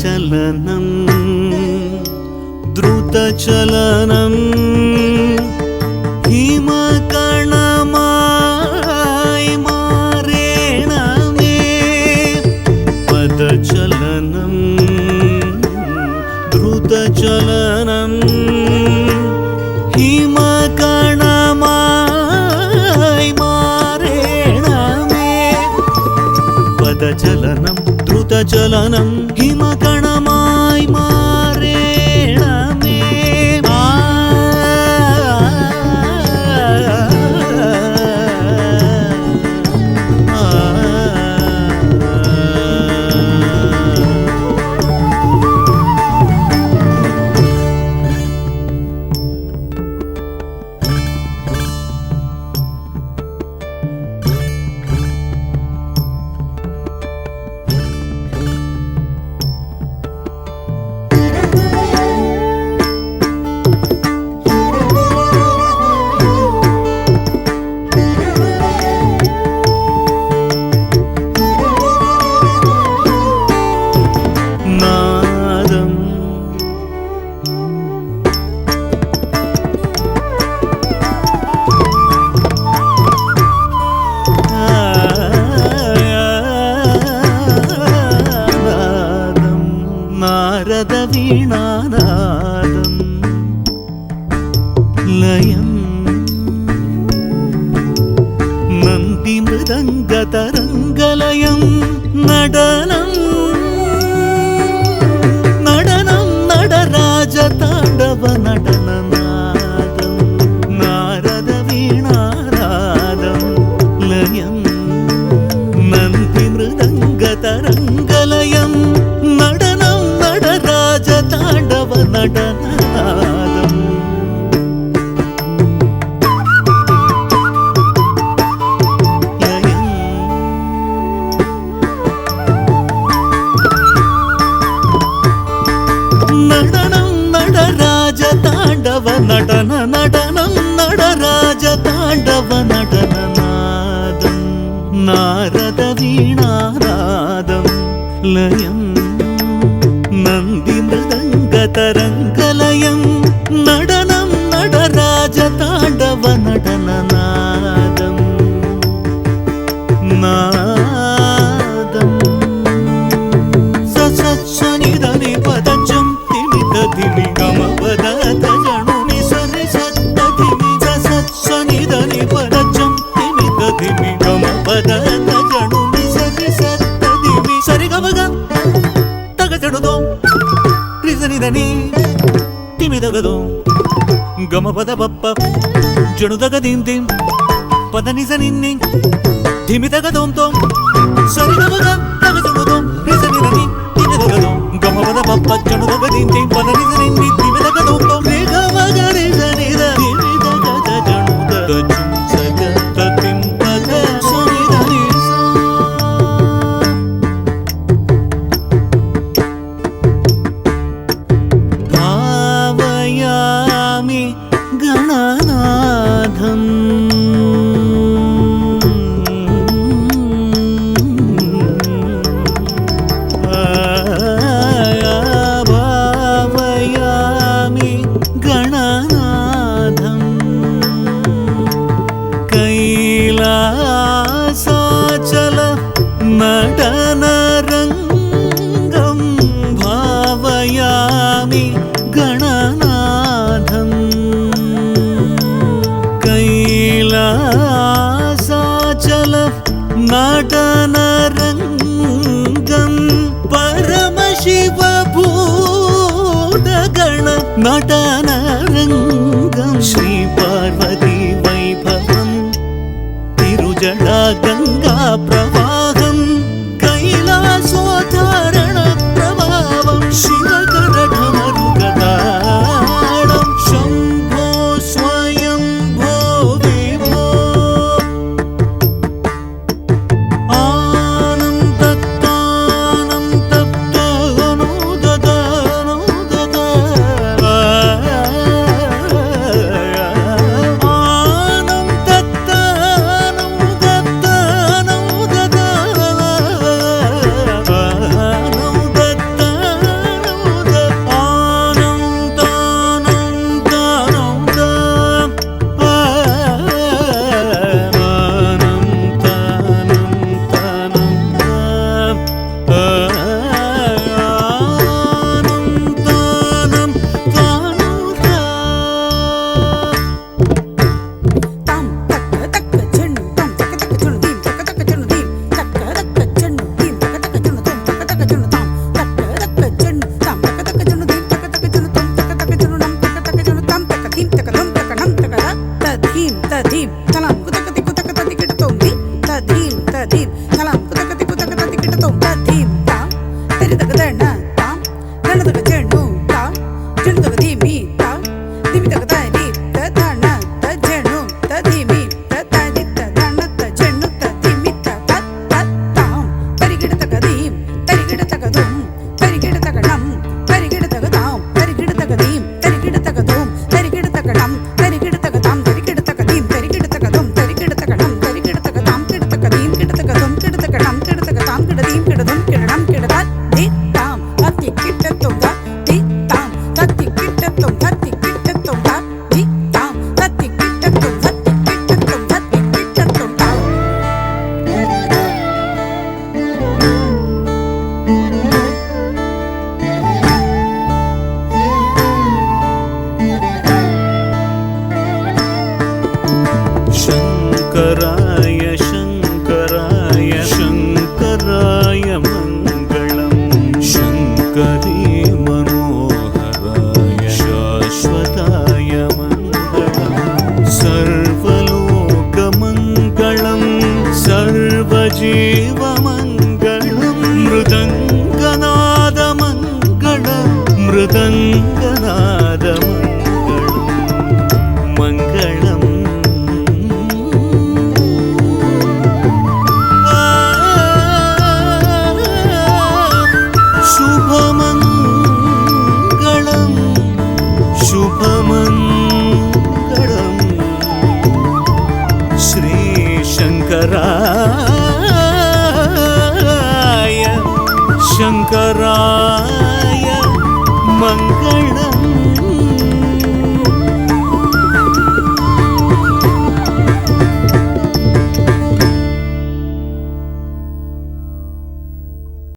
चलनं द्रुतचलनं हिमकणमाय मारेण मे पदचलनं द्रुतचलनं हिमकणमाय मारेण मे पदचलनं द्रुतचलनं हिमकणमाय मारेण मे वीणानादं लयं नन्दिमृदङ्गतरङ्गलयं नडनं नडनं नडराजताण्डवनटननादं नारदवीणानादं लयं नन्दिमृदङ्गतरङ्गलयं नडनं नटनादम् नडनं नडराजताण्डव नटन नटनं नडराजताण्डवनटननादं नारदवीणानादं लयं नन्दिमृदङ्गतरङ्गलयं नडनं नडराजताण्डवनटननादं नादं सत्सनिधनि पदजं तिमितधिमि गमपदतजनुनि सरि सत्तधिमि सत्सनिधनि पदजं तिमितधिमि गमपदतजनुनि सरि सत्तधिमि सरि गमग तगजनुदो ರಿಸನಿದನಿ ತಿಮಿದಗದು ಗಮಪದ ಬಪ್ಪ ಜಣುದಗದಿಂತಿ ಪದ ನಿಸನಿನ್ನಿ ಧಿಮಿದಗದೋಂ ತೋಂ ಸರಿಗಮಗ ತಗಜಣುದೋ ರಿಸನಿದನಿ ತಿಮಿದಗದು ಗಮಪದ ಬಪ್ಪ ಜಣುದಗದಿಂತಿ ಪದ ನಿಸನಿನ್ನಿ ಧಿಮಿದಗದೋಂ ತೋಂ ರೇಗಮಗ ರಿಸನಿದ ತಿಮಿದಗದ ಜಣುದಗ ಚುಂಸಗ ತತಿಂಪಗ ಸನಿದನಿ गणनाथं भावयामि गणनाथं कैलासाचल नटनरङ्गं भावयामि गणनाथं कैलासाचल नटनरङ्गं परमशिवभूतगण नटनरङ्गं श्रीपार्वती वैभवं तिरुजडा गङ्गा प्रवाहं कैलासोद्धारण प्रभावं शिवकरढमरुगदाडं शम्भो स्वयंभो विभो आनन्दतानं तप्तनुददानुददा मङ्गलम्